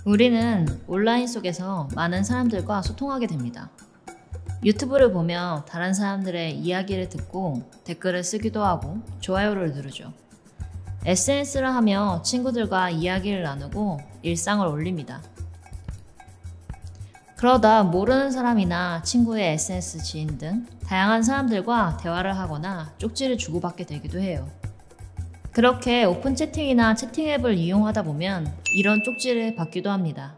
우리는 온라인 속에서 많은 사람들과 소통하게 됩니다. 유튜브를 보며 다른 사람들의 이야기를 듣고 댓글을 쓰기도 하고 좋아요를 누르죠. SNS를 하며 친구들과 이야기를 나누고 일상을 올립니다. 그러다 모르는 사람이나 친구의 SNS 지인 등 다양한 사람들과 대화를 하거나 쪽지를 주고받게 되기도 해요. 그렇게 오픈 채팅이나 채팅 앱을 이용하다 보면 이런 쪽지를 받기도 합니다.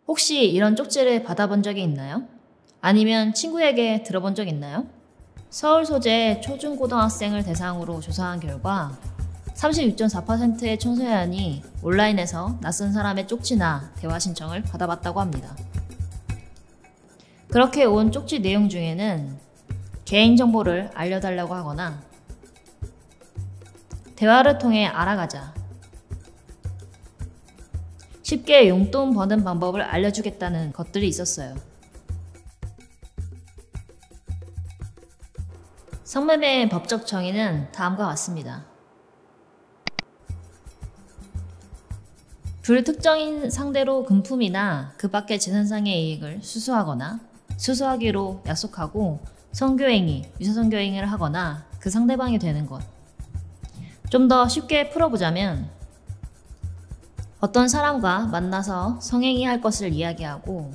혹시 이런 쪽지를 받아본 적이 있나요? 아니면 친구에게 들어본 적 있나요? 서울 소재 초중고등학생을 대상으로 조사한 결과 36.4%의 청소년이 온라인에서 낯선 사람의 쪽지나 대화 신청을 받아봤다고 합니다. 그렇게 온 쪽지 내용 중에는 개인정보를 알려달라고 하거나 대화를 통해 알아가자, 쉽게 용돈 버는 방법을 알려주겠다는 것들이 있었어요. 성매매의 법적 정의는 다음과 같습니다. 불특정인 상대로 금품이나 그 밖의 재산상의 이익을 수수하거나 수수하기로 약속하고 성교행위, 유사성교행위를 하거나 그 상대방이 되는 것. 좀 더 쉽게 풀어보자면 어떤 사람과 만나서 성행위 할 것을 이야기하고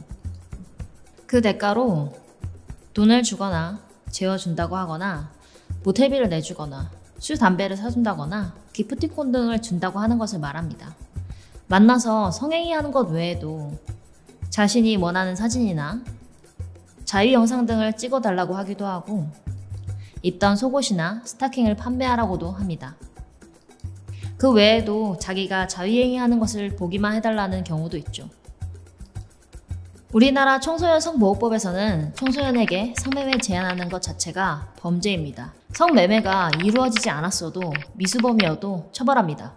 그 대가로 돈을 주거나 재워준다고 하거나 모텔비를 내주거나 술, 담배를 사준다거나 기프티콘 등을 준다고 하는 것을 말합니다. 만나서 성행위 하는 것 외에도 자신이 원하는 사진이나 자유 영상 등을 찍어달라고 하기도 하고 입던 속옷이나 스타킹을 판매하라고도 합니다. 그 외에도 자기가 자유행위 하는 것을 보기만 해달라는 경우도 있죠. 우리나라 청소년 성보호법에서는 청소년에게 성매매 제한하는 것 자체가 범죄입니다. 성매매가 이루어지지 않았어도 미수범이어도 처벌합니다.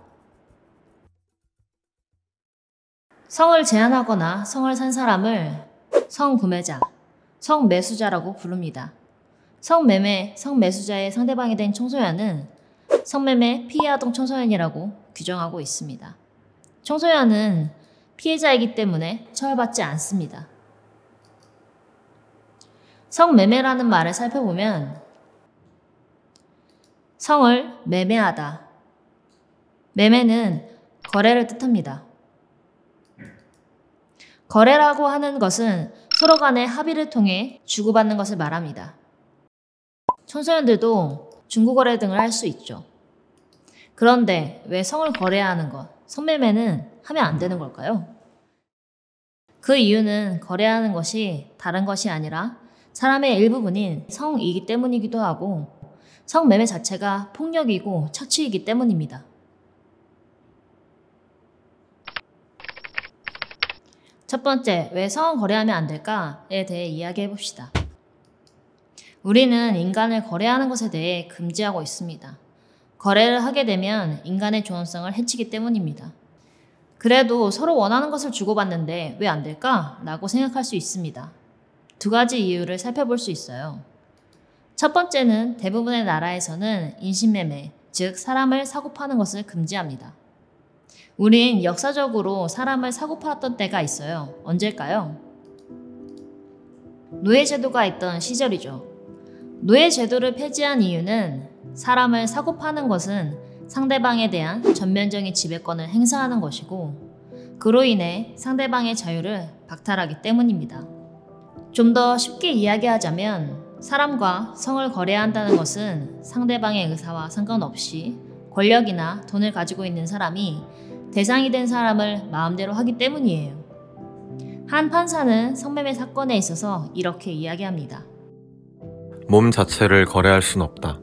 성을 제한하거나 성을 산 사람을 성구매자, 성매수자라고 부릅니다. 성매매, 성매수자의 상대방이 된 청소년은 성매매 피해아동 청소년이라고 규정하고 있습니다. 청소년은 피해자이기 때문에 처벌받지 않습니다. 성매매라는 말을 살펴보면 성을 매매하다. 매매는 거래를 뜻합니다. 거래라고 하는 것은 서로 간의 합의를 통해 주고받는 것을 말합니다. 청소년들도 중고거래 등을 할 수 있죠. 그런데 왜 성을 거래하는 것, 성매매는 하면 안 되는 걸까요? 그 이유는 거래하는 것이 다른 것이 아니라 사람의 일부분인 성이기 때문이기도 하고 성매매 자체가 폭력이고 착취이기 때문입니다. 첫 번째, 왜 성을 거래하면 안 될까에 대해 이야기해 봅시다. 우리는 인간을 거래하는 것에 대해 금지하고 있습니다. 거래를 하게 되면 인간의 존엄성을 해치기 때문입니다. 그래도 서로 원하는 것을 주고받는데 왜 안 될까? 라고 생각할 수 있습니다. 두 가지 이유를 살펴볼 수 있어요. 첫 번째는 대부분의 나라에서는 인신매매, 즉 사람을 사고 파는 것을 금지합니다. 우린 역사적으로 사람을 사고 팔았던 때가 있어요. 언제일까요? 노예제도가 있던 시절이죠. 노예제도를 폐지한 이유는 사람을 사고 파는 것은 상대방에 대한 전면적인 지배권을 행사하는 것이고 그로 인해 상대방의 자유를 박탈하기 때문입니다. 좀 더 쉽게 이야기하자면 사람과 성을 거래한다는 것은 상대방의 의사와 상관없이 권력이나 돈을 가지고 있는 사람이 대상이 된 사람을 마음대로 하기 때문이에요. 한 판사는 성매매 사건에 있어서 이렇게 이야기합니다. 몸 자체를 거래할 순 없다.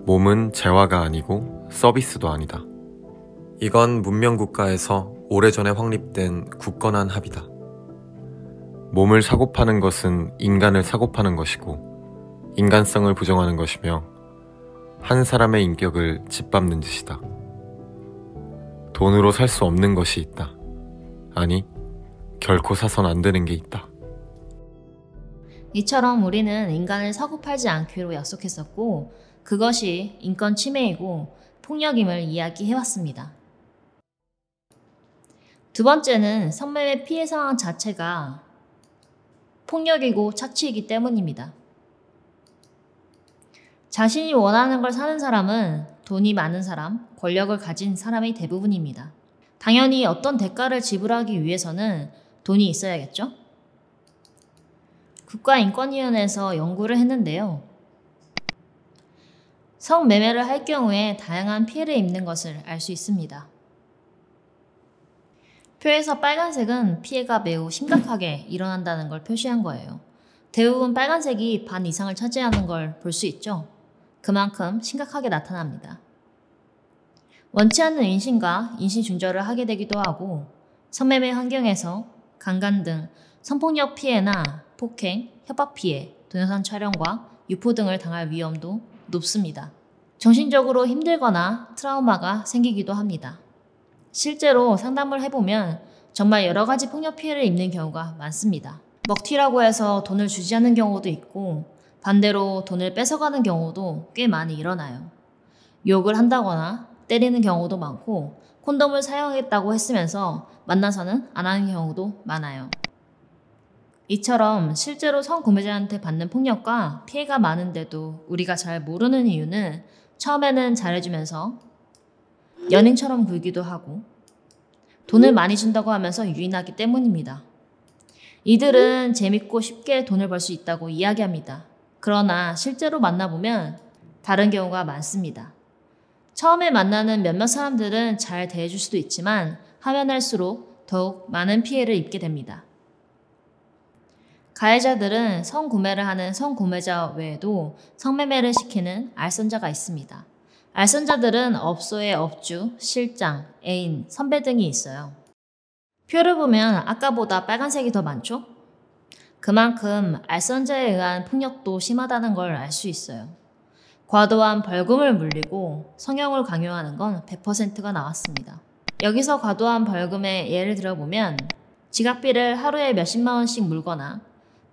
몸은 재화가 아니고 서비스도 아니다. 이건 문명국가에서 오래전에 확립된 굳건한 합의다. 몸을 사고 파는 것은 인간을 사고 파는 것이고 인간성을 부정하는 것이며 한 사람의 인격을 짓밟는 짓이다. 돈으로 살 수 없는 것이 있다. 아니, 결코 사선 안 되는 게 있다. 이처럼 우리는 인간을 사고 팔지 않기로 약속했었고 그것이 인권 침해이고 폭력임을 이야기해왔습니다. 두 번째는 성매매 피해 상황 자체가 폭력이고 착취이기 때문입니다. 자신이 원하는 걸 사는 사람은 돈이 많은 사람, 권력을 가진 사람이 대부분입니다. 당연히 어떤 대가를 지불하기 위해서는 돈이 있어야겠죠? 국가인권위원회에서 연구를 했는데요. 성매매를 할 경우에 다양한 피해를 입는 것을 알 수 있습니다. 표에서 빨간색은 피해가 매우 심각하게 일어난다는 걸 표시한 거예요. 대부분 빨간색이 반 이상을 차지하는 걸 볼 수 있죠. 그만큼 심각하게 나타납니다. 원치 않는 임신과 임신 중절을 하게 되기도 하고 성매매 환경에서 강간 등 성폭력 피해나 폭행, 협박 피해, 동영상 촬영과 유포 등을 당할 위험도 높습니다. 정신적으로 힘들거나 트라우마가 생기기도 합니다. 실제로 상담을 해보면 정말 여러 가지 폭력 피해를 입는 경우가 많습니다. 먹튀라고 해서 돈을 주지 않는 경우도 있고 반대로 돈을 뺏어가는 경우도 꽤 많이 일어나요. 욕을 한다거나 때리는 경우도 많고 콘돔을 사용했다고 했으면서 만나서는 안 하는 경우도 많아요. 이처럼 실제로 성구매자한테 받는 폭력과 피해가 많은데도 우리가 잘 모르는 이유는 처음에는 잘해주면서 연인처럼 굴기도 하고 돈을 많이 준다고 하면서 유인하기 때문입니다. 이들은 재밌고 쉽게 돈을 벌 수 있다고 이야기합니다. 그러나 실제로 만나보면 다른 경우가 많습니다. 처음에 만나는 몇몇 사람들은 잘 대해줄 수도 있지만 하면 할수록 더욱 많은 피해를 입게 됩니다. 가해자들은 성구매를 하는 성구매자 외에도 성매매를 시키는 알선자가 있습니다. 알선자들은 업소의 업주, 실장, 애인, 선배 등이 있어요. 표를 보면 아까보다 빨간색이 더 많죠? 그만큼 알선자에 의한 폭력도 심하다는 걸 알 수 있어요. 과도한 벌금을 물리고 성형을 강요하는 건 100%가 나왔습니다. 여기서 과도한 벌금의 예를 들어보면 지각비를 하루에 몇십만 원씩 물거나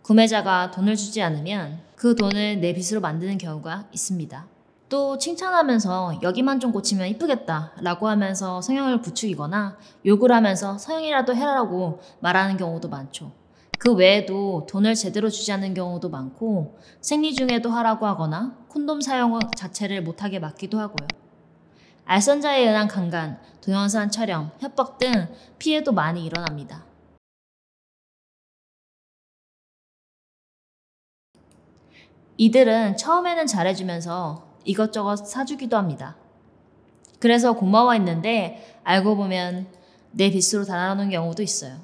구매자가 돈을 주지 않으면 그 돈을 내 빚으로 만드는 경우가 있습니다. 또 칭찬하면서 여기만 좀 고치면 이쁘겠다 라고 하면서 성형을 부추기거나 욕을 하면서 성형이라도 해라라고 말하는 경우도 많죠. 그 외에도 돈을 제대로 주지 않는 경우도 많고 생리 중에도 하라고 하거나 콘돔 사용 자체를 못하게 막기도 하고요. 알선자에 의한 강간, 동영상 촬영, 협박 등 피해도 많이 일어납니다. 이들은 처음에는 잘해주면서 이것저것 사주기도 합니다. 그래서 고마워했는데 알고 보면 내 빚으로 달아나는 경우도 있어요.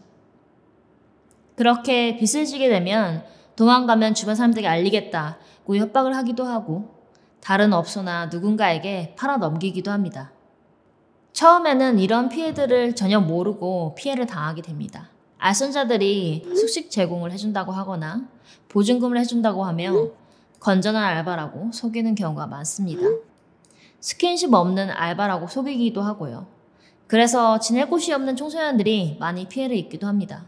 그렇게 빚을 지게 되면 도망가면 주변 사람들에게 알리겠다고 협박을 하기도 하고 다른 업소나 누군가에게 팔아 넘기기도 합니다. 처음에는 이런 피해들을 전혀 모르고 피해를 당하게 됩니다. 알선자들이 숙식 제공을 해준다고 하거나 보증금을 해준다고 하며 건전한 알바라고 속이는 경우가 많습니다. 스킨십 없는 알바라고 속이기도 하고요. 그래서 지낼 곳이 없는 청소년들이 많이 피해를 입기도 합니다.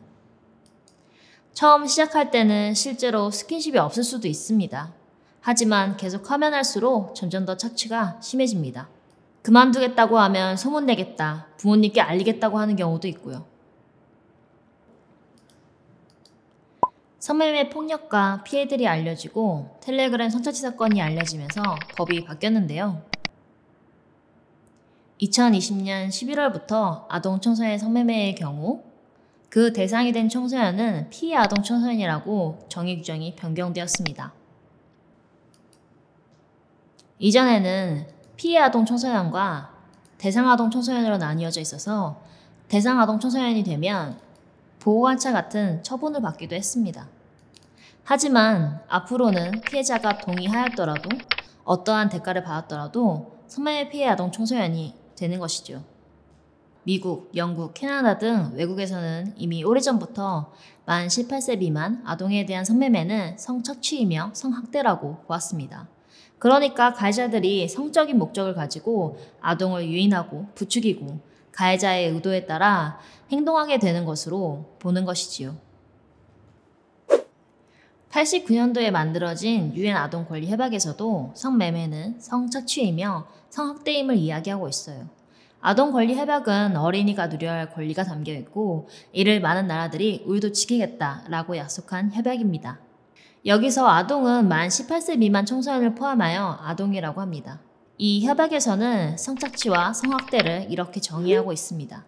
처음 시작할 때는 실제로 스킨십이 없을 수도 있습니다. 하지만 계속 하면 할수록 점점 더 착취가 심해집니다. 그만두겠다고 하면 소문내겠다, 부모님께 알리겠다고 하는 경우도 있고요. 성매매 폭력과 피해들이 알려지고 텔레그램 성착취 사건이 알려지면서 법이 바뀌었는데요. 2020년 11월부터 아동 청소년 성매매의 경우 그 대상이 된 청소년은 피해 아동 청소년이라고 정의 규정이 변경되었습니다. 이전에는 피해 아동 청소년과 대상 아동 청소년으로 나뉘어져 있어서 대상 아동 청소년이 되면 보호관찰 같은 처분을 받기도 했습니다. 하지만 앞으로는 피해자가 동의하였더라도 어떠한 대가를 받았더라도 성매매 피해 아동 청소년이 되는 것이죠. 미국, 영국, 캐나다 등 외국에서는 이미 오래전부터 만 18세 미만 아동에 대한 성매매는 성착취이며 성학대라고 보았습니다. 그러니까 가해자들이 성적인 목적을 가지고 아동을 유인하고 부추기고 가해자의 의도에 따라 행동하게 되는 것으로 보는 것이지요. 89년도에 만들어진 유엔 아동 권리 협약에서도 성매매는 성착취이며 성학대임을 이야기하고 있어요. 아동 권리 협약은 어린이가 누려야 할 권리가 담겨 있고 이를 많은 나라들이 우리도 지키겠다라고 약속한 협약입니다. 여기서 아동은 만 18세 미만 청소년을 포함하여 아동이라고 합니다. 이 협약에서는 성착취와 성학대를 이렇게 정의하고 있습니다.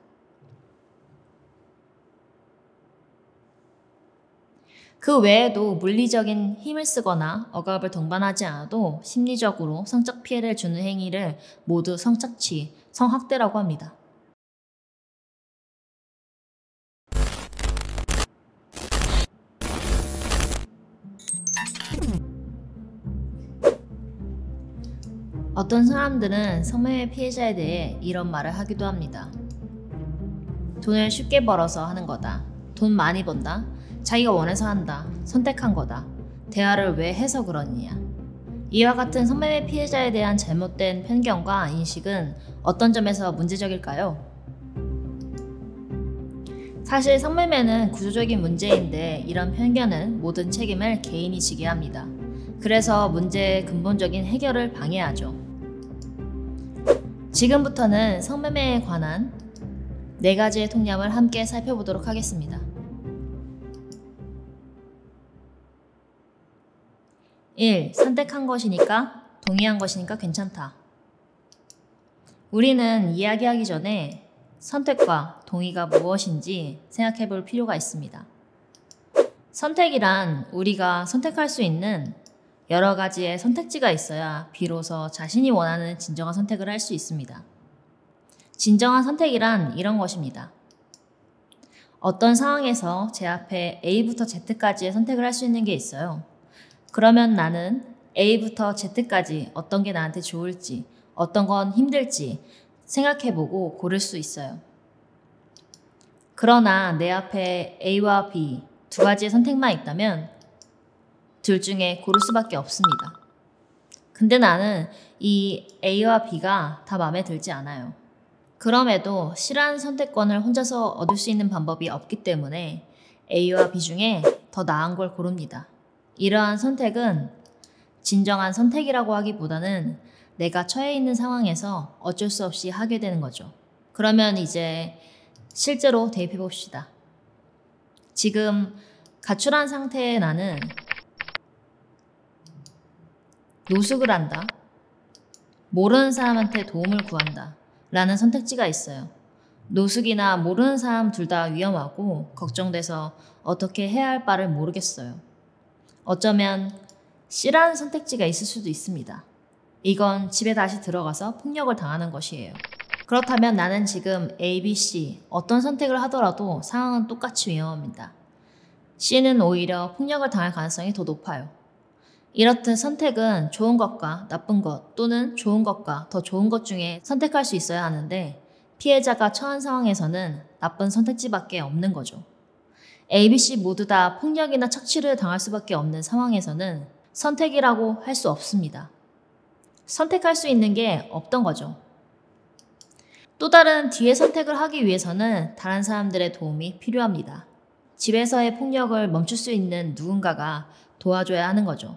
그 외에도 물리적인 힘을 쓰거나 억압을 동반하지 않아도 심리적으로 성적 피해를 주는 행위를 모두 성착취, 성학대라고 합니다. 어떤 사람들은 성매매 피해자에 대해 이런 말을 하기도 합니다. 돈을 쉽게 벌어서 하는 거다. 돈 많이 번다. 자기가 원해서 한다. 선택한 거다. 대화를 왜 해서 그러느냐. 이와 같은 성매매 피해자에 대한 잘못된 편견과 인식은 어떤 점에서 문제적일까요? 사실 성매매는 구조적인 문제인데 이런 편견은 모든 책임을 개인이 지게 합니다. 그래서 문제의 근본적인 해결을 방해하죠. 지금부터는 성매매에 관한 4가지의 통념을 함께 살펴보도록 하겠습니다. 1. 선택한 것이니까, 동의한 것이니까 괜찮다. 우리는 이야기하기 전에 선택과 동의가 무엇인지 생각해 볼 필요가 있습니다. 선택이란 우리가 선택할 수 있는 여러 가지의 선택지가 있어야 비로소 자신이 원하는 진정한 선택을 할 수 있습니다. 진정한 선택이란 이런 것입니다. 어떤 상황에서 제 앞에 A부터 Z까지의 선택을 할 수 있는 게 있어요. 그러면 나는 A부터 Z까지 어떤 게 나한테 좋을지, 어떤 건 힘들지 생각해보고 고를 수 있어요. 그러나 내 앞에 A와 B 2가지의 선택만 있다면 둘 중에 고를 수밖에 없습니다. 근데 나는 이 A와 B가 다 마음에 들지 않아요. 그럼에도 싫어하는 선택권을 혼자서 얻을 수 있는 방법이 없기 때문에 A와 B 중에 더 나은 걸 고릅니다. 이러한 선택은 진정한 선택이라고 하기보다는 내가 처해 있는 상황에서 어쩔 수 없이 하게 되는 거죠. 그러면 이제 실제로 대입해 봅시다. 지금 가출한 상태의 나는 노숙을 한다. 모르는 사람한테 도움을 구한다. 라는 선택지가 있어요. 노숙이나 모르는 사람 둘 다 위험하고 걱정돼서 어떻게 해야 할 바를 모르겠어요. 어쩌면 C라는 선택지가 있을 수도 있습니다. 이건 집에 다시 들어가서 폭력을 당하는 것이에요. 그렇다면 나는 지금 A, B, C 어떤 선택을 하더라도 상황은 똑같이 위험합니다. C는 오히려 폭력을 당할 가능성이 더 높아요. 이렇듯 선택은 좋은 것과 나쁜 것 또는 좋은 것과 더 좋은 것 중에 선택할 수 있어야 하는데 피해자가 처한 상황에서는 나쁜 선택지밖에 없는 거죠. A, B, C 모두 다 폭력이나 착취를 당할 수밖에 없는 상황에서는 선택이라고 할 수 없습니다. 선택할 수 있는 게 없던 거죠. 또 다른 D의 선택을 하기 위해서는 다른 사람들의 도움이 필요합니다. 집에서의 폭력을 멈출 수 있는 누군가가 도와줘야 하는 거죠.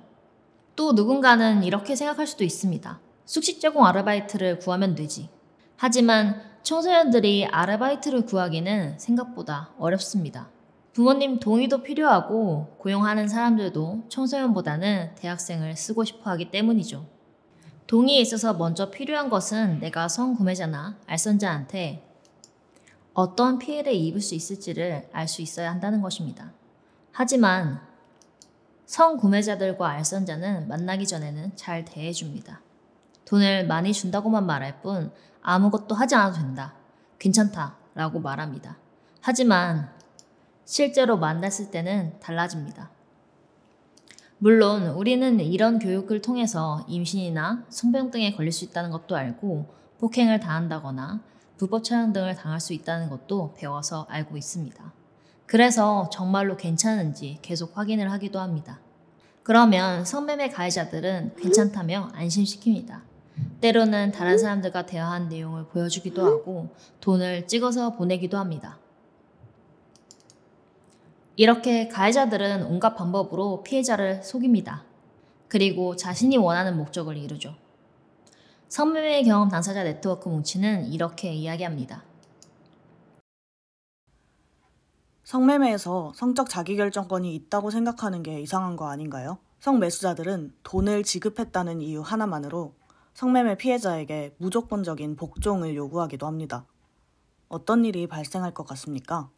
또 누군가는 이렇게 생각할 수도 있습니다. 숙식 제공 아르바이트를 구하면 되지. 하지만 청소년들이 아르바이트를 구하기는 생각보다 어렵습니다. 부모님 동의도 필요하고 고용하는 사람들도 청소년보다는 대학생을 쓰고 싶어 하기 때문이죠. 동의에 있어서 먼저 필요한 것은 내가 성구매자나 알선자한테 어떤 피해를 입을 수 있을지를 알 수 있어야 한다는 것입니다. 하지만 성구매자들과 알선자는 만나기 전에는 잘 대해줍니다. 돈을 많이 준다고만 말할 뿐 아무것도 하지 않아도 된다. 괜찮다. 라고 말합니다. 하지만 실제로 만났을 때는 달라집니다. 물론 우리는 이런 교육을 통해서 임신이나 성병등에 걸릴 수 있다는 것도 알고 폭행을 당한다거나 불법 촬영 등을 당할 수 있다는 것도 배워서 알고 있습니다. 그래서 정말로 괜찮은지 계속 확인을 하기도 합니다. 그러면 성매매 가해자들은 괜찮다며 안심시킵니다. 때로는 다른 사람들과 대화한 내용을 보여주기도 하고 돈을 찍어서 보내기도 합니다. 이렇게 가해자들은 온갖 방법으로 피해자를 속입니다. 그리고 자신이 원하는 목적을 이루죠. 성매매 경험 당사자 네트워크 뭉치는 이렇게 이야기합니다. 성매매에서 성적 자기결정권이 있다고 생각하는 게 이상한 거 아닌가요? 성매수자들은 돈을 지급했다는 이유 하나만으로 성매매 피해자에게 무조건적인 복종을 요구하기도 합니다. 어떤 일이 발생할 것 같습니까?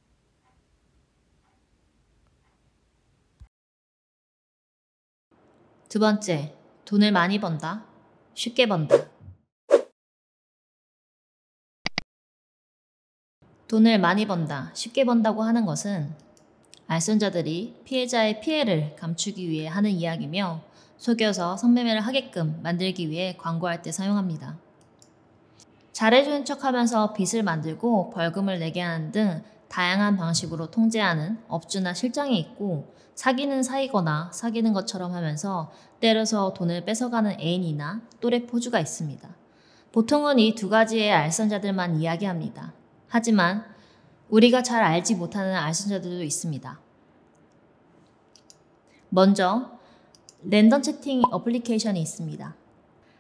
두 번째, 돈을 많이 번다, 쉽게 번다. 돈을 많이 번다, 쉽게 번다고 하는 것은 알선자들이 피해자의 피해를 감추기 위해 하는 이야기며 속여서 성매매를 하게끔 만들기 위해 광고할 때 사용합니다. 잘해주는 척하면서 빚을 만들고 벌금을 내게 하는 등 다양한 방식으로 통제하는 업주나 실장이 있고, 사귀는 사이거나 사귀는 것처럼 하면서 때려서 돈을 뺏어가는 애인이나 또래 포주가 있습니다. 보통은 이 두 가지의 알선자들만 이야기합니다. 하지만 우리가 잘 알지 못하는 알선자들도 있습니다. 먼저 랜덤 채팅 어플리케이션이 있습니다.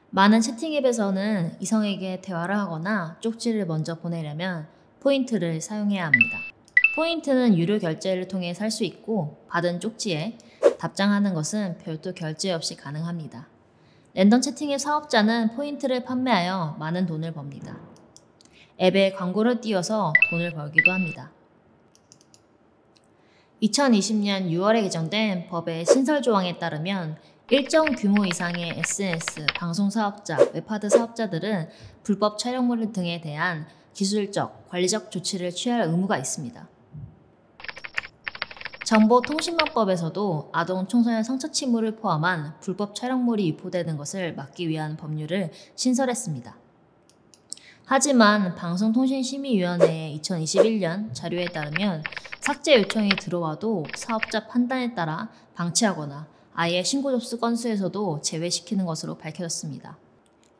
많은 채팅 앱에서는 이성에게 대화를 하거나 쪽지를 먼저 보내려면 포인트를 사용해야 합니다. 포인트는 유료 결제를 통해 살 수 있고, 받은 쪽지에 답장하는 것은 별도 결제 없이 가능합니다. 랜덤 채팅의 사업자는 포인트를 판매하여 많은 돈을 법니다. 앱에 광고를 띄워서 돈을 벌기도 합니다. 2020년 6월에 개정된 법의 신설 조항에 따르면 일정 규모 이상의 SNS, 방송 사업자, 웹하드 사업자들은 불법 촬영물 등에 대한 기술적, 관리적 조치를 취할 의무가 있습니다. 정보통신망법에서도 아동 청소년 성적 침해를 포함한 불법 촬영물이 유포되는 것을 막기 위한 법률을 신설했습니다. 하지만 방송통신심의위원회의 2021년 자료에 따르면 삭제 요청이 들어와도 사업자 판단에 따라 방치하거나 아예 신고 접수 건수에서도 제외시키는 것으로 밝혀졌습니다.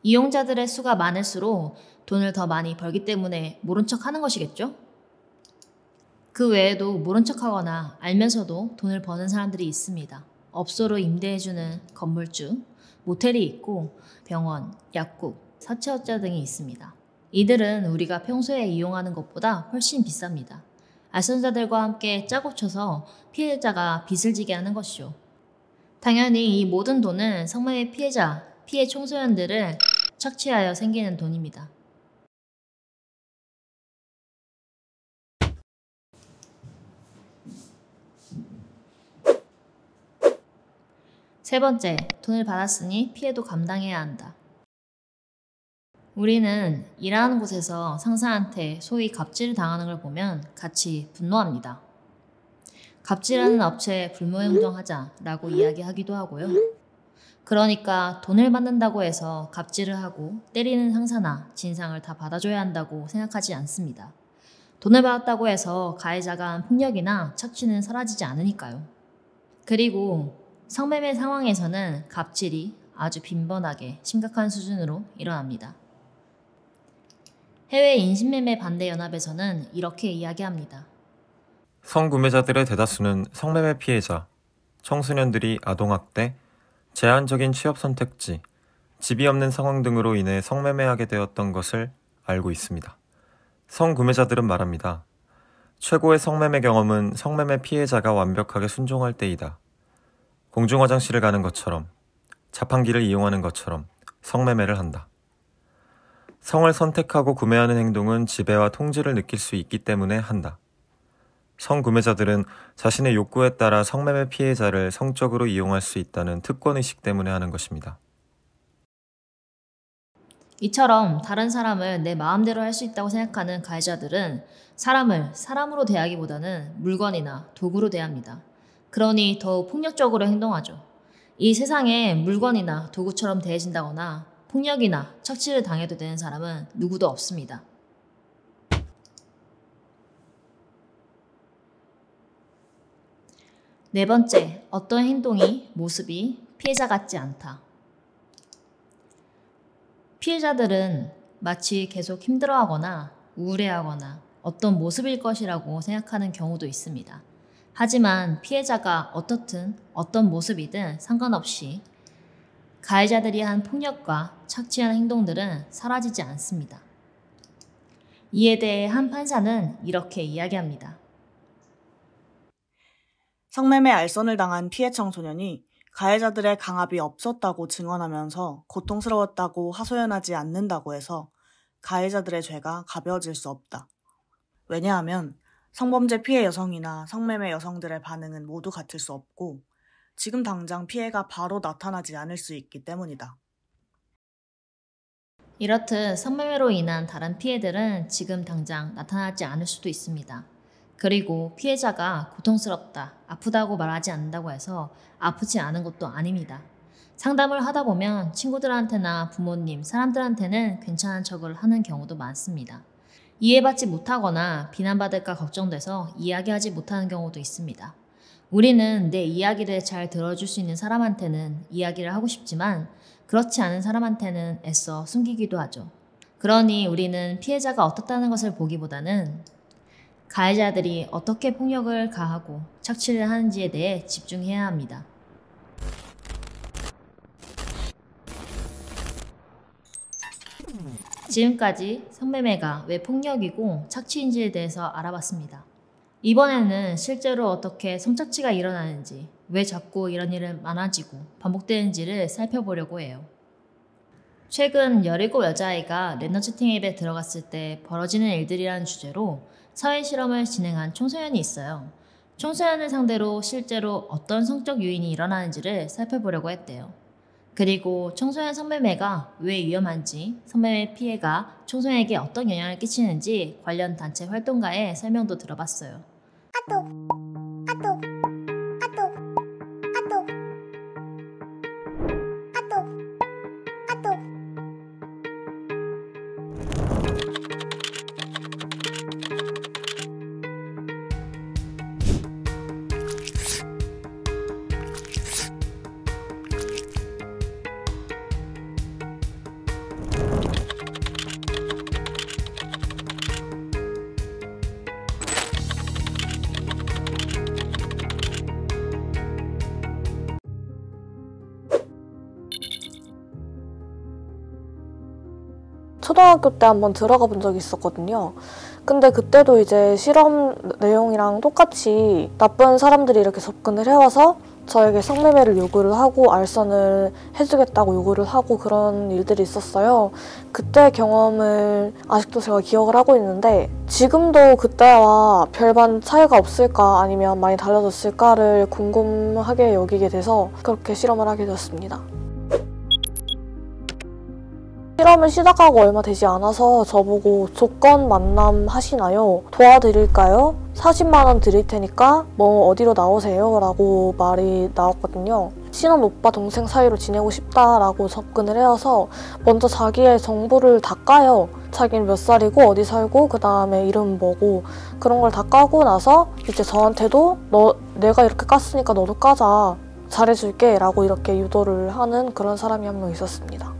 이용자들의 수가 많을수록 돈을 더 많이 벌기 때문에 모른 척 하는 것이겠죠? 그 외에도 모른 척하거나 알면서도 돈을 버는 사람들이 있습니다. 업소로 임대해주는 건물주, 모텔이 있고 병원, 약국, 사채업자 등이 있습니다. 이들은 우리가 평소에 이용하는 것보다 훨씬 비쌉니다. 알선자들과 함께 짜고 쳐서 피해자가 빚을 지게 하는 것이죠. 당연히 이 모든 돈은 성매매 피해자, 피해 청소년들을 착취하여 생기는 돈입니다. 세 번째, 돈을 받았으니 피해도 감당해야 한다. 우리는 일하는 곳에서 상사한테 소위 갑질을 당하는 걸 보면 같이 분노합니다. 갑질하는 업체에 불모행동하자라고 이야기하기도 하고요. 그러니까 돈을 받는다고 해서 갑질을 하고 때리는 상사나 진상을 다 받아줘야 한다고 생각하지 않습니다. 돈을 받았다고 해서 가해자가 한 폭력이나 착취는 사라지지 않으니까요. 그리고 성매매 상황에서는 갑질이 아주 빈번하게 심각한 수준으로 일어납니다. 해외 인신매매 반대 연합에서는 이렇게 이야기합니다. 성구매자들의 대다수는 성매매 피해자, 청소년들이 아동학대, 제한적인 취업 선택지, 집이 없는 상황 등으로 인해 성매매하게 되었던 것을 알고 있습니다. 성구매자들은 말합니다. 최고의 성매매 경험은 성매매 피해자가 완벽하게 순종할 때이다. 공중화장실을 가는 것처럼, 자판기를 이용하는 것처럼 성매매를 한다. 성을 선택하고 구매하는 행동은 지배와 통제를 느낄 수 있기 때문에 한다. 성구매자들은 자신의 욕구에 따라 성매매 피해자를 성적으로 이용할 수 있다는 특권의식 때문에 하는 것입니다. 이처럼 다른 사람을 내 마음대로 할 수 있다고 생각하는 가해자들은 사람을 사람으로 대하기보다는 물건이나 도구로 대합니다. 그러니 더욱 폭력적으로 행동하죠. 이 세상에 물건이나 도구처럼 대해진다거나 폭력이나 착취를 당해도 되는 사람은 누구도 없습니다. 네 번째, 어떤 행동이, 모습이 피해자 같지 않다. 피해자들은 마치 계속 힘들어하거나 우울해하거나 어떤 모습일 것이라고 생각하는 경우도 있습니다. 하지만 피해자가 어떻든 어떤 모습이든 상관없이 가해자들이 한 폭력과 착취한 행동들은 사라지지 않습니다. 이에 대해 한 판사는 이렇게 이야기합니다. 성매매 알선을 당한 피해 청소년이 가해자들의 강압이 없었다고 증언하면서 고통스러웠다고 하소연하지 않는다고 해서 가해자들의 죄가 가벼워질 수 없다. 왜냐하면 성범죄 피해 여성이나 성매매 여성들의 반응은 모두 같을 수 없고 지금 당장 피해가 바로 나타나지 않을 수 있기 때문이다. 이렇듯 성매매로 인한 다른 피해들은 지금 당장 나타나지 않을 수도 있습니다. 그리고 피해자가 고통스럽다, 아프다고 말하지 않는다고 해서 아프지 않은 것도 아닙니다. 상담을 하다 보면 친구들한테나 부모님, 사람들한테는 괜찮은 척을 하는 경우도 많습니다. 이해받지 못하거나 비난받을까 걱정돼서 이야기하지 못하는 경우도 있습니다. 우리는 내 이야기를 잘 들어줄 수 있는 사람한테는 이야기를 하고 싶지만 그렇지 않은 사람한테는 애써 숨기기도 하죠. 그러니 우리는 피해자가 어떻다는 것을 보기보다는 가해자들이 어떻게 폭력을 가하고 착취를 하는지에 대해 집중해야 합니다. 지금까지 성매매가 왜 폭력이고 착취인지에 대해서 알아봤습니다. 이번에는 실제로 어떻게 성착취가 일어나는지, 왜 자꾸 이런 일은 많아지고 반복되는지를 살펴보려고 해요. 최근 17 여자아이가 랜덤 채팅 앱에 들어갔을 때 벌어지는 일들이라는 주제로 사회 실험을 진행한 청소년이 있어요. 청소년을 상대로 실제로 어떤 성적 유인이 일어나는지를 살펴보려고 했대요. 그리고 청소년 성매매가 왜 위험한지, 성매매 피해가 청소년에게 어떤 영향을 끼치는지 관련 단체 활동가의 설명도 들어봤어요. 초등학교 때 한번 들어가 본 적이 있었거든요. 근데 그때도 이제 실험 내용이랑 똑같이 나쁜 사람들이 이렇게 접근을 해와서 저에게 성매매를 요구를 하고 알선을 해주겠다고 요구를 하고 그런 일들이 있었어요. 그때 경험을 아직도 제가 기억을 하고 있는데 지금도 그때와 별반 차이가 없을까 아니면 많이 달라졌을까를 궁금하게 여기게 돼서 그렇게 실험을 하게 되었습니다. 실험을 시작하고 얼마 되지 않아서 저보고 조건 만남 하시나요? 도와드릴까요? 40만 원 드릴 테니까 뭐 어디로 나오세요? 라고 말이 나왔거든요. 친한 오빠 동생 사이로 지내고 싶다라고 접근을 해서 먼저 자기의 정보를 다 까요. 자기는 몇 살이고 어디 살고 그 다음에 이름 뭐고 그런 걸 다 까고 나서 이제 저한테도 내가 이렇게 깠으니까 너도 까자. 잘해줄게 라고 이렇게 유도를 하는 그런 사람이 한 명 있었습니다.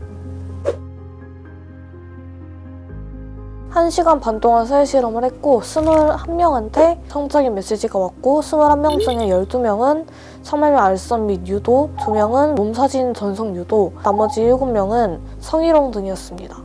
1시간 반 동안 사회 실험을 했고 21명한테 성적인 메시지가 왔고 21명 중에 12명은 성매매 알선 및 유도, 2명은 몸사진 전송 유도, 나머지 7명은 성희롱 등이었습니다.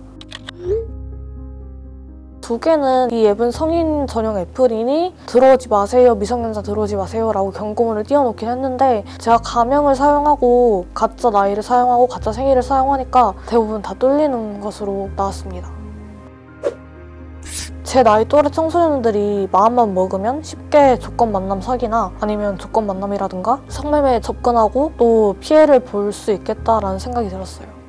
2개는 이 앱은 성인 전용 애플이니 들어오지 마세요, 미성년자 들어오지 마세요 라고 경고문을 띄워놓긴 했는데 제가 가명을 사용하고 가짜 나이를 사용하고 가짜 생일을 사용하니까 대부분 다 뚫리는 것으로 나왔습니다. 제 나이 또래 청소년들이 마음만 먹으면 쉽게 조건 만남 사기나 아니면 조건 만남이라든가 성매매에 접근하고 또 피해를 볼 수 있겠다라는 생각이 들었어요.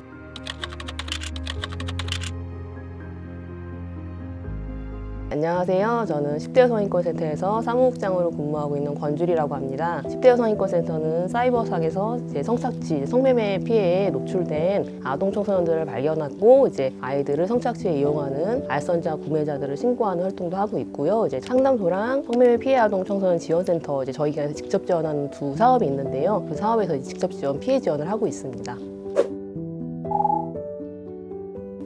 안녕하세요. 저는 10대 여성인권센터에서 사무국장으로 근무하고 있는 권주리라고 합니다. 10대 여성인권센터는 사이버상에서 성착취, 성매매 피해에 노출된 아동 청소년들을 발견하고 아이들을 성착취에 이용하는 알선자 구매자들을 신고하는 활동도 하고 있고요. 상담소랑 성매매 피해 아동 청소년 지원센터 저희 기관에서 직접 지원하는 두 사업이 있는데요. 그 사업에서 직접 지원, 피해 지원을 하고 있습니다.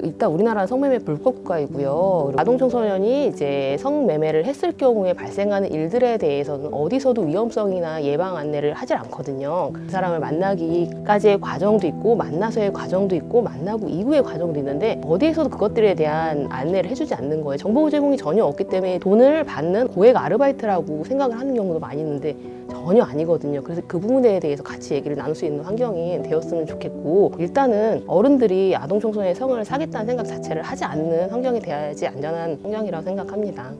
일단 우리나라는 성매매 불법 국가이고요. 아동 청소년이 이제 성매매를 했을 경우에 발생하는 일들에 대해서는 어디서도 위험성이나 예방 안내를 하질 않거든요. 그 사람을 만나기까지의 과정도 있고 만나서의 과정도 있고 만나고 이후의 과정도 있는데 어디에서도 그것들에 대한 안내를 해주지 않는 거예요. 정보 제공이 전혀 없기 때문에 돈을 받는 고액 아르바이트라고 생각을 하는 경우도 많이 있는데 전혀 아니거든요. 그래서 그 부분에 대해서 같이 얘기를 나눌 수 있는 환경이 되었으면 좋겠고, 일단은 어른들이 아동 청소년의 성을 사겠다는 생각 자체를 하지 않는 환경이 돼야지 안전한 환경이라고 생각합니다.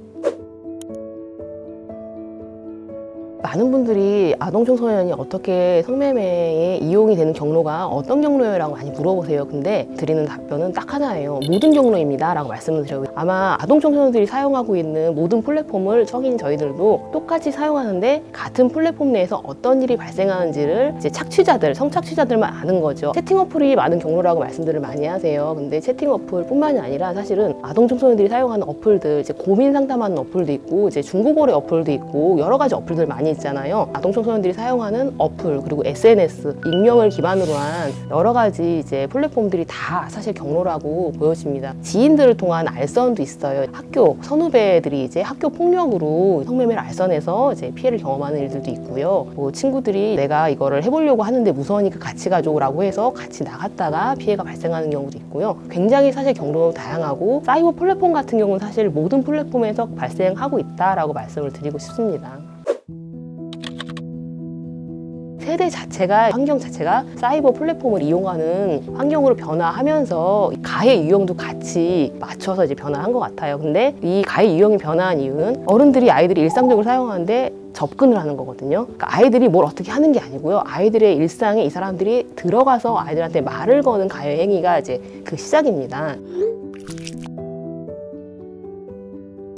많은 분들이 아동 청소년이 어떻게 성매매에 이용이 되는 경로가 어떤 경로라고 많이 물어보세요. 근데 드리는 답변은 딱 하나예요. 모든 경로입니다 라고 말씀을 드려요. 아마 아동 청소년들이 사용하고 있는 모든 플랫폼을 성인 저희들도 똑같이 사용하는데 같은 플랫폼 내에서 어떤 일이 발생하는지를 이제 착취자들, 성착취자들만 아는 거죠. 채팅 어플이 많은 경로라고 말씀들을 많이 하세요. 근데 채팅 어플 뿐만이 아니라 사실은 아동 청소년들이 사용하는 어플들, 이제 고민 상담하는 어플도 있고 이제 중고거래 어플도 있고 여러 가지 어플들 많이 있잖아요. 아동 청소년들이 사용하는 어플, 그리고 SNS, 익명을 기반으로 한 여러 가지 이제 플랫폼들이 다 사실 경로라고 보여집니다. 지인들을 통한 알선도 있어요. 학교 선후배들이 이제 학교 폭력으로 성매매를 알선해서 이제 피해를 경험하는 일들도 있고요. 뭐 친구들이 내가 이거를 해보려고 하는데 무서우니까 같이 가줘라고 해서 같이 나갔다가 피해가 발생하는 경우도 있고요. 굉장히 사실 경로도 다양하고 사이버 플랫폼 같은 경우는 사실 모든 플랫폼에서 발생하고 있다라고 말씀을 드리고 싶습니다. 세대 자체가, 환경 자체가 사이버 플랫폼을 이용하는 환경으로 변화하면서 가해 유형도 같이 맞춰서 이제 변화한 것 같아요. 근데 이 가해 유형이 변화한 이유는 어른들이 아이들이 일상적으로 사용하는데 접근을 하는 거거든요. 그러니까 아이들이 뭘 어떻게 하는 게 아니고요. 아이들의 일상에 이 사람들이 들어가서 아이들한테 말을 거는 가해 행위가 이제 그 시작입니다.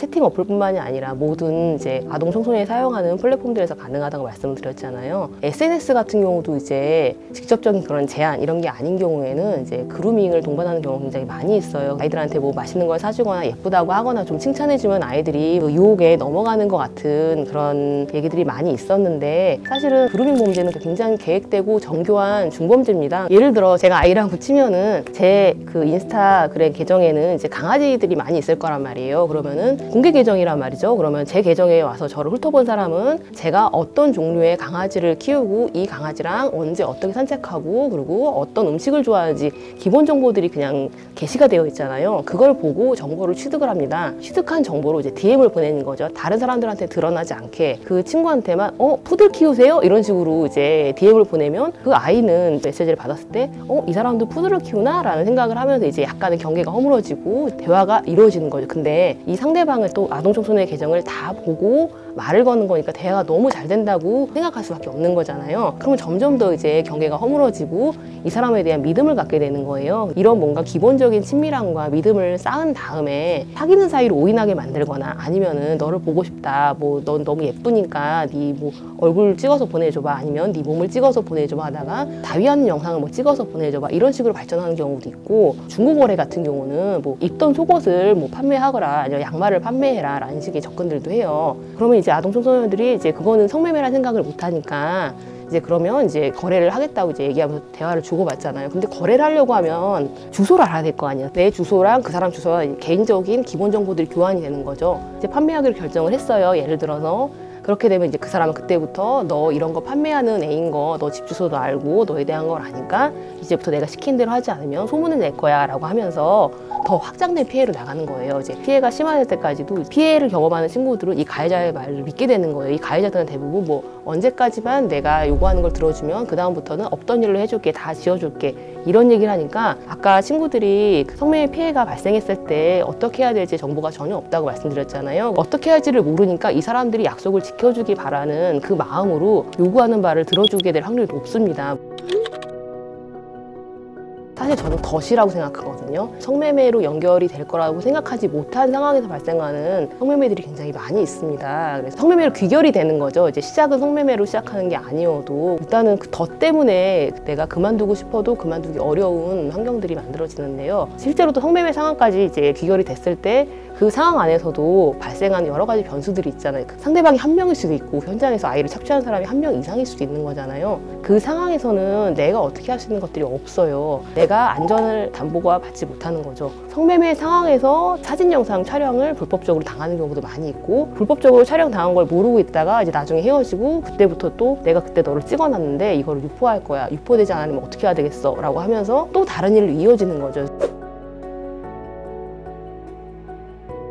채팅 어플뿐만이 아니라 모든 이제 아동 청소년이 사용하는 플랫폼들에서 가능하다고 말씀을 드렸잖아요. SNS 같은 경우도 이제 직접적인 그런 제한 이런 게 아닌 경우에는 이제 그루밍을 동반하는 경우가 굉장히 많이 있어요. 아이들한테 뭐 맛있는 걸 사주거나 예쁘다고 하거나 좀 칭찬해주면 아이들이 그 유혹에 넘어가는 것 같은 그런 얘기들이 많이 있었는데, 사실은 그루밍 범죄는 굉장히 계획되고 정교한 중범죄입니다. 예를 들어 제가 아이랑 붙이면은 제 그 인스타그램 계정에는 이제 강아지들이 많이 있을 거란 말이에요. 그러면은 공개 계정이란 말이죠. 그러면 제 계정에 와서 저를 훑어본 사람은 제가 어떤 종류의 강아지를 키우고 이 강아지랑 언제 어떻게 산책하고 그리고 어떤 음식을 좋아하는지 기본 정보들이 그냥 게시가 되어 있잖아요. 그걸 보고 정보를 취득을 합니다. 취득한 정보로 이제 DM을 보내는 거죠. 다른 사람들한테 드러나지 않게 그 친구한테만 푸들 키우세요? 이런 식으로 이제 DM을 보내면 그 아이는 메시지를 받았을 때 이 사람도 푸들을 키우나? 라는 생각을 하면서 이제 약간의 경계가 허물어지고 대화가 이루어지는 거죠. 근데 이 상대방을 또 아동 청소년의 계정을 다 보고 말을 거는 거니까 대화가 너무 잘 된다고 생각할 수밖에 없는 거잖아요. 그러면 점점 더 이제 경계가 허물어지고 이 사람에 대한 믿음을 갖게 되는 거예요. 이런 뭔가 기본적인 친밀함과 믿음을 쌓은 다음에 사귀는 사이로 오인하게 만들거나 아니면은 너를 보고 싶다, 뭐 넌 너무 예쁘니까 네 뭐 얼굴 찍어서 보내줘봐, 아니면 네 몸을 찍어서 보내줘봐 하다가 다위하는 영상을 뭐 찍어서 보내줘봐 이런 식으로 발전하는 경우도 있고, 중고거래 같은 경우는 뭐 입던 속옷을 뭐 판매하거나 아니면 양말을 판매해라 라는 식의 접근들도 해요. 그러면 이제 아동 청소년들이 이제 그거는 성매매라는 생각을 못 하니까 이제 그러면 이제 거래를 하겠다고 이제 얘기하면서 대화를 주고받잖아요. 근데 거래를 하려고 하면 주소를 알아야 될 거 아니에요. 내 주소랑 그 사람 주소랑 개인적인 기본 정보들이 교환이 되는 거죠. 이제 판매하기로 결정을 했어요. 예를 들어서 그렇게 되면 이제 그 사람은 그때부터 너 이런 거 판매하는 애인 거 너 집 주소도 알고 너에 대한 걸 아니까 이제부터 내가 시킨 대로 하지 않으면 소문을 낼 거야 라고 하면서 더 확장된 피해로 나가는 거예요. 이제 피해가 심화될 때까지도 피해를 경험하는 친구들은 이 가해자의 말을 믿게 되는 거예요. 이 가해자들은 대부분 뭐 언제까지만 내가 요구하는 걸 들어주면 그 다음부터는 없던 일로 해줄게, 다 지어줄게 이런 얘기를 하니까, 아까 친구들이 성매매 피해가 발생했을 때 어떻게 해야 될지 정보가 전혀 없다고 말씀드렸잖아요. 어떻게 할지를 모르니까 이 사람들이 약속을 지켜주기 바라는 그 마음으로 요구하는 바를 들어주게 될 확률이 높습니다. 사실 저는 덫이라고 생각하거든요. 성매매로 연결이 될 거라고 생각하지 못한 상황에서 발생하는 성매매들이 굉장히 많이 있습니다. 그래서 성매매로 귀결이 되는 거죠. 이제 시작은 성매매로 시작하는 게 아니어도 일단은 그 덫 때문에 내가 그만두고 싶어도 그만두기 어려운 환경들이 만들어지는데요. 실제로 또 성매매 상황까지 이제 귀결이 됐을 때 그 상황 안에서도 발생하는 여러 가지 변수들이 있잖아요. 상대방이 한 명일 수도 있고 현장에서 아이를 착취한 사람이 한 명 이상일 수도 있는 거잖아요. 그 상황에서는 내가 어떻게 할 수 있는 것들이 없어요. 내가 저희가 안전을 담보가 받지 못하는 거죠. 성매매 상황에서 사진 영상 촬영을 불법적으로 당하는 경우도 많이 있고, 불법적으로 촬영 당한 걸 모르고 있다가 이제 나중에 헤어지고, 그때부터 또 내가 그때 너를 찍어놨는데 이거를 유포할 거야, 유포되지 않으면 어떻게 해야 되겠어 라고 하면서 또 다른 일로 이어지는 거죠.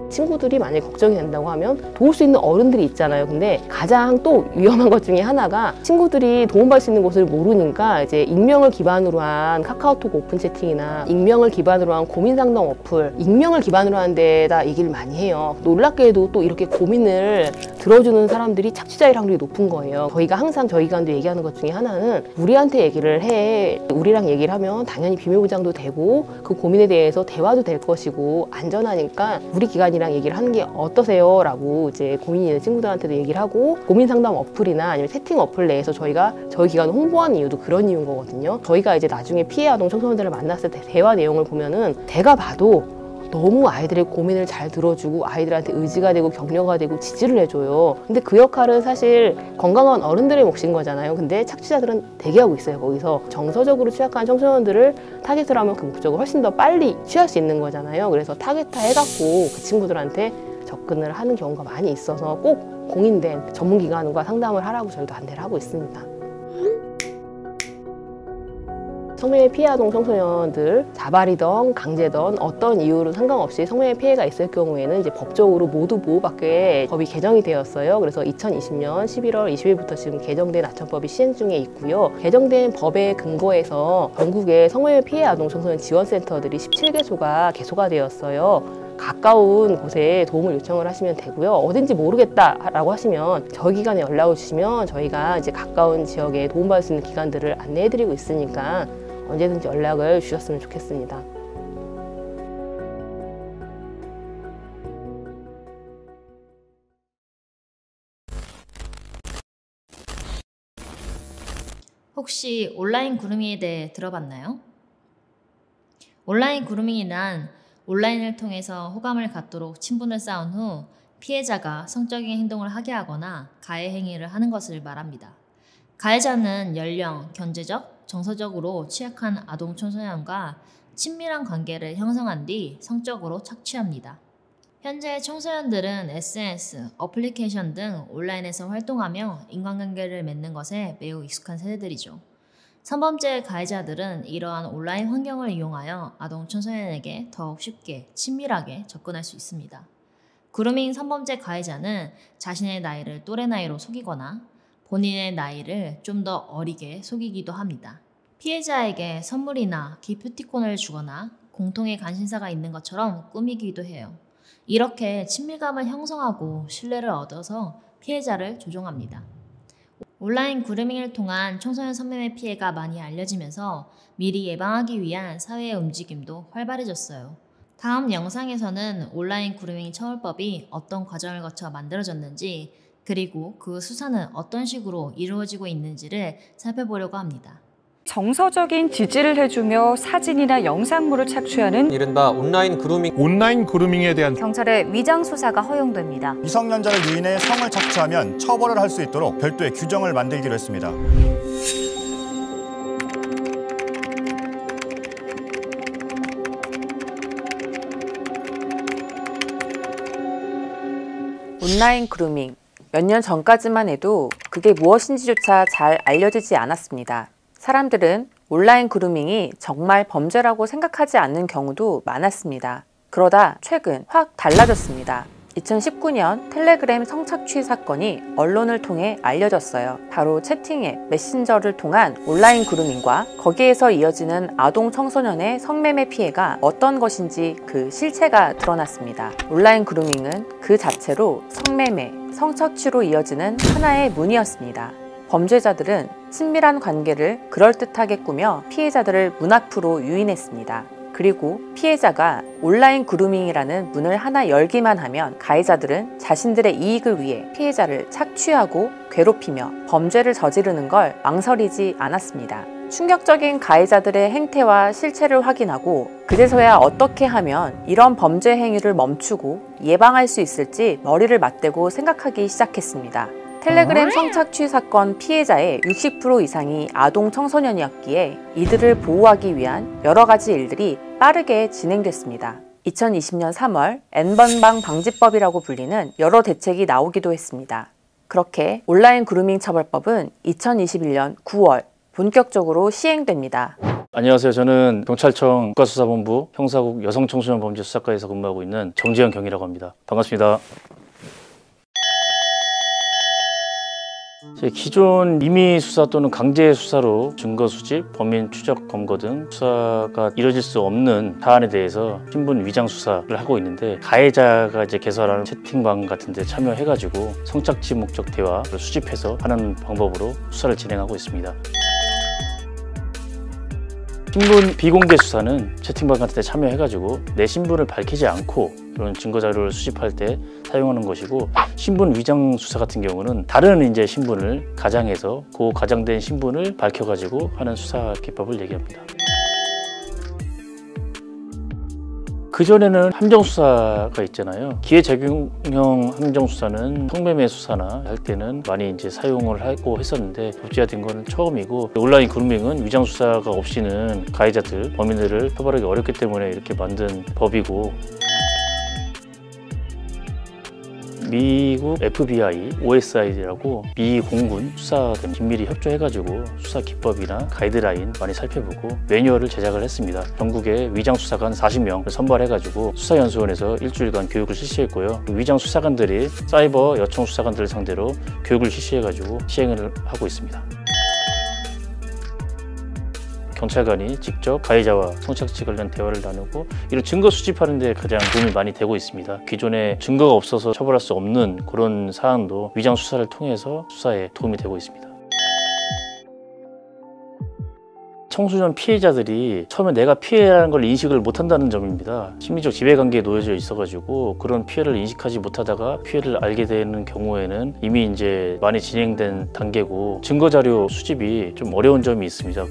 친구들이 만약에 걱정이 된다고 하면 도울 수 있는 어른들이 있잖아요. 근데 가장 또 위험한 것 중에 하나가, 친구들이 도움받을 수 있는 곳을 모르니까 이제 익명을 기반으로 한 카카오톡 오픈 채팅이나 익명을 기반으로 한 고민 상담 어플, 익명을 기반으로 한 데다 얘기를 많이 해요. 놀랍게도 또 이렇게 고민을 들어주는 사람들이 착취자일 확률이 높은 거예요. 저희가 항상 저희 기관도 얘기하는 것 중에 하나는, 우리한테 얘기를 해. 우리랑 얘기를 하면 당연히 비밀 보장도 되고 그 고민에 대해서 대화도 될 것이고 안전하니까 우리 기관이랑 얘기를 하는 게 어떠세요? 라고 이제 고민이 있는 친구들한테도 얘기를 하고, 고민 상담 어플이나 아니면 채팅 어플 내에서 저희가 저희 기관을 홍보하는 이유도 그런 이유인 거거든요. 저희가 이제 나중에 피해 아동 청소년들을 만났을 때 대화 내용을 보면은 내가 봐도 너무 아이들의 고민을 잘 들어주고 아이들한테 의지가 되고 격려가 되고 지지를 해줘요. 근데 그 역할은 사실 건강한 어른들의 몫인 거잖아요. 근데 착취자들은 대기하고 있어요. 거기서 정서적으로 취약한 청소년들을 타겟을 하면 그 목적을 훨씬 더 빨리 취할 수 있는 거잖아요. 그래서 타겟화 해갖고 그 친구들한테 접근을 하는 경우가 많이 있어서 꼭 공인된 전문기관과 상담을 하라고 저희도 안내를 하고 있습니다. 성매매 피해 아동 청소년들, 자발이든 강제든 어떤 이유로 상관없이 성매매 피해가 있을 경우에는 이제 법적으로 모두 보호받게 법이 개정이 되었어요. 그래서 2020년 11월 20일부터 지금 개정된 아천법이 시행 중에 있고요. 개정된 법에 근거해서 전국의 성매매 피해 아동 청소년 지원센터들이 17개소가 개소가 되었어요. 가까운 곳에 도움을 요청을 하시면 되고요. 어딘지 모르겠다라고 하시면 저희 기관에 연락을 주시면 저희가 이제 가까운 지역에 도움받을 수 있는 기관들을 안내해드리고 있으니까 언제든지 연락을 주셨으면 좋겠습니다. 혹시 온라인 그루밍에 대해 들어봤나요? 온라인 그루밍이란 온라인을 통해서 호감을 갖도록 친분을 쌓은 후 피해자가 성적인 행동을 하게 하거나 가해 행위를 하는 것을 말합니다. 가해자는 연령, 경제적, 정서적으로 취약한 아동 청소년과 친밀한 관계를 형성한 뒤 성적으로 착취합니다. 현재 청소년들은 SNS, 어플리케이션 등 온라인에서 활동하며 인간관계를 맺는 것에 매우 익숙한 세대들이죠. 성범죄 가해자들은 이러한 온라인 환경을 이용하여 아동 청소년에게 더욱 쉽게 친밀하게 접근할 수 있습니다. 그루밍 성범죄 가해자는 자신의 나이를 또래 나이로 속이거나 본인의 나이를 좀 더 어리게 속이기도 합니다. 피해자에게 선물이나 기프티콘을 주거나 공통의 관심사가 있는 것처럼 꾸미기도 해요. 이렇게 친밀감을 형성하고 신뢰를 얻어서 피해자를 조종합니다. 온라인 그루밍을 통한 청소년 성매매 피해가 많이 알려지면서 미리 예방하기 위한 사회의 움직임도 활발해졌어요. 다음 영상에서는 온라인 그루밍 처벌법이 어떤 과정을 거쳐 만들어졌는지, 그리고 그 수사는 어떤 식으로 이루어지고 있는지를 살펴보려고 합니다. 정서적인 지지를 해주며 사진이나 영상물을 착취하는 이른바 온라인 그루밍에 대한 경찰의 위장 수사가 허용됩니다. 미성년자를 유인해 성을 착취하면 처벌을 할 수 있도록 별도의 규정을 만들기로 했습니다. 온라인 그루밍. 몇 년 전까지만 해도 그게 무엇인지조차 잘 알려지지 않았습니다. 사람들은 온라인 그루밍이 정말 범죄라고 생각하지 않는 경우도 많았습니다. 그러다 최근 확 달라졌습니다. 2019년 텔레그램 성착취 사건이 언론을 통해 알려졌어요. 바로 채팅앱, 메신저를 통한 온라인 그루밍과 거기에서 이어지는 아동 청소년의 성매매 피해가 어떤 것인지 그 실체가 드러났습니다. 온라인 그루밍은 그 자체로 성매매, 성착취로 이어지는 하나의 문이었습니다. 범죄자들은 친밀한 관계를 그럴듯하게 꾸며 피해자들을 문 앞으로 유인했습니다. 그리고 피해자가 온라인 그루밍이라는 문을 하나 열기만 하면 가해자들은 자신들의 이익을 위해 피해자를 착취하고 괴롭히며 범죄를 저지르는 걸 망설이지 않았습니다. 충격적인 가해자들의 행태와 실체를 확인하고 그제서야 어떻게 하면 이런 범죄 행위를 멈추고 예방할 수 있을지 머리를 맞대고 생각하기 시작했습니다. 텔레그램 성착취 사건 피해자의 60% 이상이 아동 청소년이었기에 이들을 보호하기 위한 여러 가지 일들이 빠르게 진행됐습니다. 2020년 3월 N번방 방지법이라고 불리는 여러 대책이 나오기도 했습니다. 그렇게 온라인 그루밍 처벌법은 2021년 9월 본격적으로 시행됩니다. 안녕하세요. 저는 경찰청 국가수사본부 형사국 여성청소년범죄수사과에서 근무하고 있는 정지현 경이라고 합니다. 반갑습니다. 기존 임의 수사 또는 강제 수사로 증거 수집, 범인 추적, 검거 등 수사가 이뤄질 수 없는 사안에 대해서 신분 위장 수사를 하고 있는데, 가해자가 개설하는 채팅방 같은 데 참여해가지고 성착취 목적 대화를 수집해서 하는 방법으로 수사를 진행하고 있습니다. 신분 비공개 수사는 채팅방 같은 데 참여해가지고 내 신분을 밝히지 않고 그런 증거자료를 수집할 때 사용하는 것이고, 신분 위장 수사 같은 경우는 다른 신분을 가장해서 그 가장된 신분을 밝혀가지고 하는 수사 기법을 얘기합니다. 그전에는 함정수사가 있잖아요. 기회적용형 함정수사는 성매매 수사나 할 때는 많이 사용을 하고 했었는데, 법제화된 건 처음이고, 온라인 그루밍은 위장수사가 없이는 가해자들, 범인들을 처벌하기 어렵기 때문에 이렇게 만든 법이고, 미국 FBI, OSI라고 미 공군 수사대 긴밀히 협조해가지고 수사 기법이나 가이드라인 많이 살펴보고 매뉴얼을 제작을 했습니다. 전국에 위장수사관 40명을 선발해가지고 수사연수원에서 일주일간 교육을 실시했고요. 위장 수사관들이 사이버 여청 수사관들을 상대로 교육을 실시해가지고 시행을 하고 있습니다. 경찰관이 직접 가해자와 성착취 관련 대화를 나누고 이런 증거 수집하는 데 가장 도움이 많이 되고 있습니다. 기존에 증거가 없어서 처벌할 수 없는 그런 사안도 위장 수사를 통해서 수사에 도움이 되고 있습니다. 청소년 피해자들이 처음에 내가 피해라는 걸 인식을 못한다는 점입니다. 심리적 지배관계에 놓여져 있어가지고 그런 피해를 인식하지 못하다가 피해를 알게 되는 경우에는 이미 많이 진행된 단계고, 증거자료 수집이 좀 어려운 점이 있습니다.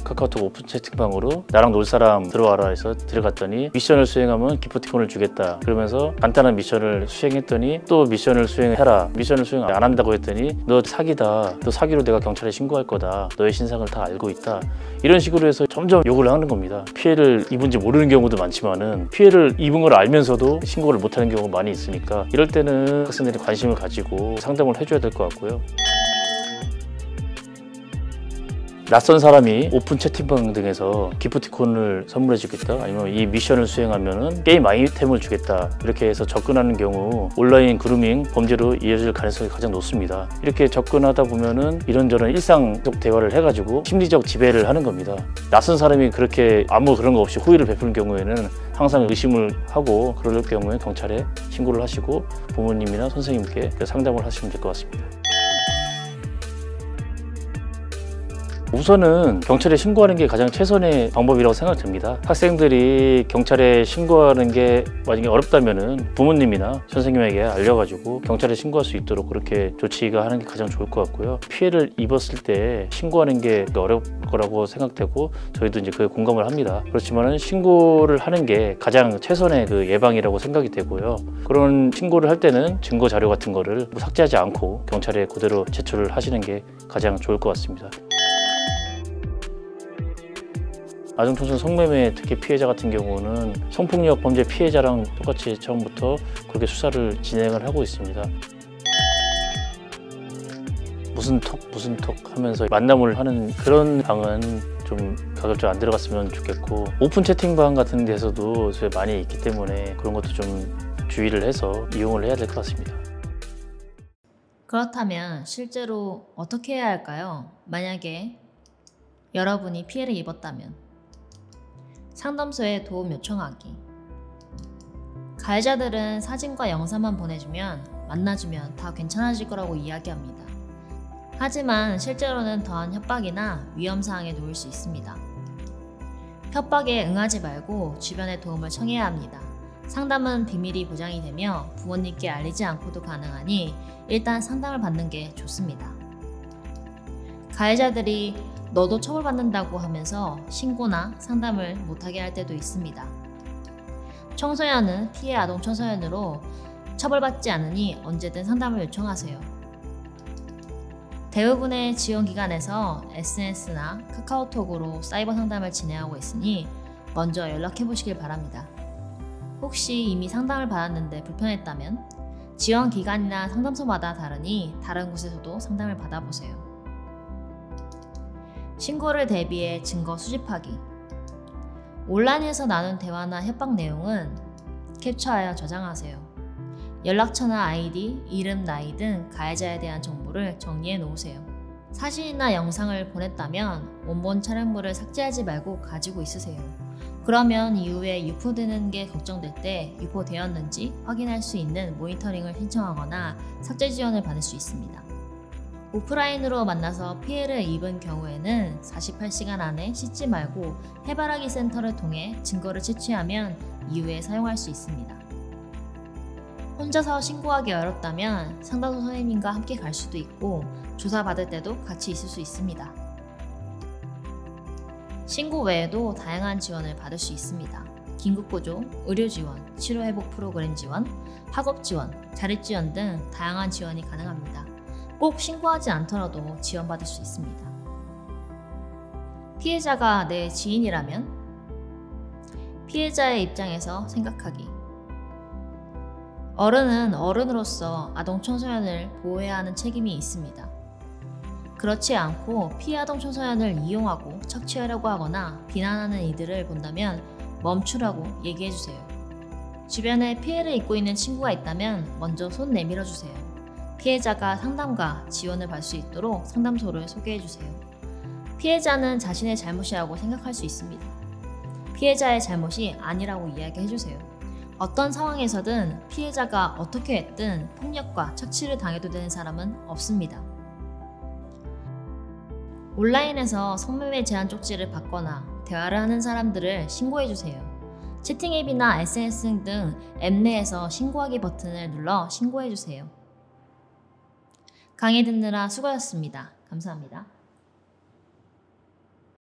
카카오톡 오픈 채팅방으로 나랑 놀 사람 들어와라 해서 들어갔더니 미션을 수행하면 기프티콘을 주겠다 그러면서 간단한 미션을 수행했더니 또 미션을 수행해라, 미션을 수행 안 한다고 했더니 너 사기다, 너 사기로 내가 경찰에 신고할 거다, 너의 신상을 다 알고 있다, 이런 식으로 해서 점점 욕을 하는 겁니다. 피해를 입은지 모르는 경우도 많지만은 피해를 입은 걸 알면서도 신고를 못하는 경우가 많이 있으니까, 이럴 때는 학생들이 관심을 가지고 상담을 해줘야 될 것 같고요. 낯선 사람이 오픈 채팅방 등에서 기프티콘을 선물해 주겠다, 아니면 이 미션을 수행하면 게임 아이템을 주겠다, 이렇게 해서 접근하는 경우 온라인 그루밍 범죄로 이어질 가능성이 가장 높습니다. 이렇게 접근하다 보면은 이런저런 일상적 대화를 해가지고 심리적 지배를 하는 겁니다. 낯선 사람이 그렇게 아무 그런 거 없이 호의를 베푸는 경우에는 항상 의심을 하고, 그럴 경우에 경찰에 신고를 하시고 부모님이나 선생님께 상담을 하시면 될 것 같습니다. 우선은 경찰에 신고하는 게 가장 최선의 방법이라고 생각됩니다. 학생들이 경찰에 신고하는 게 만약에 어렵다면은 부모님이나 선생님에게 알려가지고 경찰에 신고할 수 있도록 그렇게 조치가 하는 게 가장 좋을 것 같고요. 피해를 입었을 때 신고하는 게 어려울 거라고 생각되고 저희도 그에 공감을 합니다. 그렇지만은 신고를 하는 게 가장 최선의 예방이라고 생각이 되고요. 그런 신고를 할 때는 증거 자료 같은 거를 삭제하지 않고 경찰에 그대로 제출을 하시는 게 가장 좋을 것 같습니다. 아동청소년 성매매 특히 피해자 같은 경우는 성폭력 범죄 피해자랑 똑같이 처음부터 그렇게 수사를 진행을 하고 있습니다. 무슨 톡 하면서 만남을 하는 그런 방은 좀 가급적 안 들어갔으면 좋겠고, 오픈 채팅방 같은 데서도 많이 있기 때문에 그런 것도 좀 주의를 해서 이용을 해야 될 것 같습니다. 그렇다면 실제로 어떻게 해야 할까요? 만약에 여러분이 피해를 입었다면 상담소에 도움 요청하기. 가해자들은 사진과 영상만 보내주면, 만나주면 다 괜찮아질 거라고 이야기합니다. 하지만 실제로는 더한 협박이나 위험사항에 놓일 수 있습니다. 협박에 응하지 말고 주변의 도움을 청해야 합니다. 상담은 비밀이 보장이 되며 부모님께 알리지 않고도 가능하니 일단 상담을 받는 게 좋습니다. 가해자들이 너도 처벌받는다고 하면서 신고나 상담을 못하게 할 때도 있습니다. 청소년은 피해 아동 청소년으로 처벌받지 않으니 언제든 상담을 요청하세요. 대부분의 지원기관에서 SNS나 카카오톡으로 사이버 상담을 진행하고 있으니 먼저 연락해보시길 바랍니다. 혹시 이미 상담을 받았는데 불편했다면 지원기관이나 상담소마다 다르니 다른 곳에서도 상담을 받아보세요. 신고를 대비해 증거 수집하기. 온라인에서 나눈 대화나 협박 내용은 캡처하여 저장하세요. 연락처나 아이디, 이름, 나이 등 가해자에 대한 정보를 정리해 놓으세요. 사진이나 영상을 보냈다면 원본 촬영물을 삭제하지 말고 가지고 있으세요. 그러면 이후에 유포되는 게 걱정될 때 유포되었는지 확인할 수 있는 모니터링을 신청하거나 삭제 지원을 받을 수 있습니다. 오프라인으로 만나서 피해를 입은 경우에는 48시간 안에 씻지 말고 해바라기 센터를 통해 증거를 채취하면 이후에 사용할 수 있습니다. 혼자서 신고하기 어렵다면 상담소 선생님과 함께 갈 수도 있고 조사받을 때도 같이 있을 수 있습니다. 신고 외에도 다양한 지원을 받을 수 있습니다. 긴급구조, 의료지원, 치료회복 프로그램 지원, 학업지원, 자립지원 등 다양한 지원이 가능합니다. 꼭 신고하지 않더라도 지원받을 수 있습니다. 피해자가 내 지인이라면? 피해자의 입장에서 생각하기. 어른은 어른으로서 아동 청소년을 보호해야 하는 책임이 있습니다. 그렇지 않고 피해 아동 청소년을 이용하고 착취하려고 하거나 비난하는 이들을 본다면 멈추라고 얘기해주세요. 주변에 피해를 입고 있는 친구가 있다면 먼저 손 내밀어 주세요. 피해자가 상담과 지원을 받을 수 있도록 상담소를 소개해주세요. 피해자는 자신의 잘못이라고 생각할 수 있습니다. 피해자의 잘못이 아니라고 이야기해주세요. 어떤 상황에서든 피해자가 어떻게 했든 폭력과 착취를 당해도 되는 사람은 없습니다. 온라인에서 성매매 제한 쪽지를 받거나 대화를 하는 사람들을 신고해주세요. 채팅 앱이나 SNS 등 앱 내에서 신고하기 버튼을 눌러 신고해주세요. 강의 듣느라 수고하셨습니다. 감사합니다.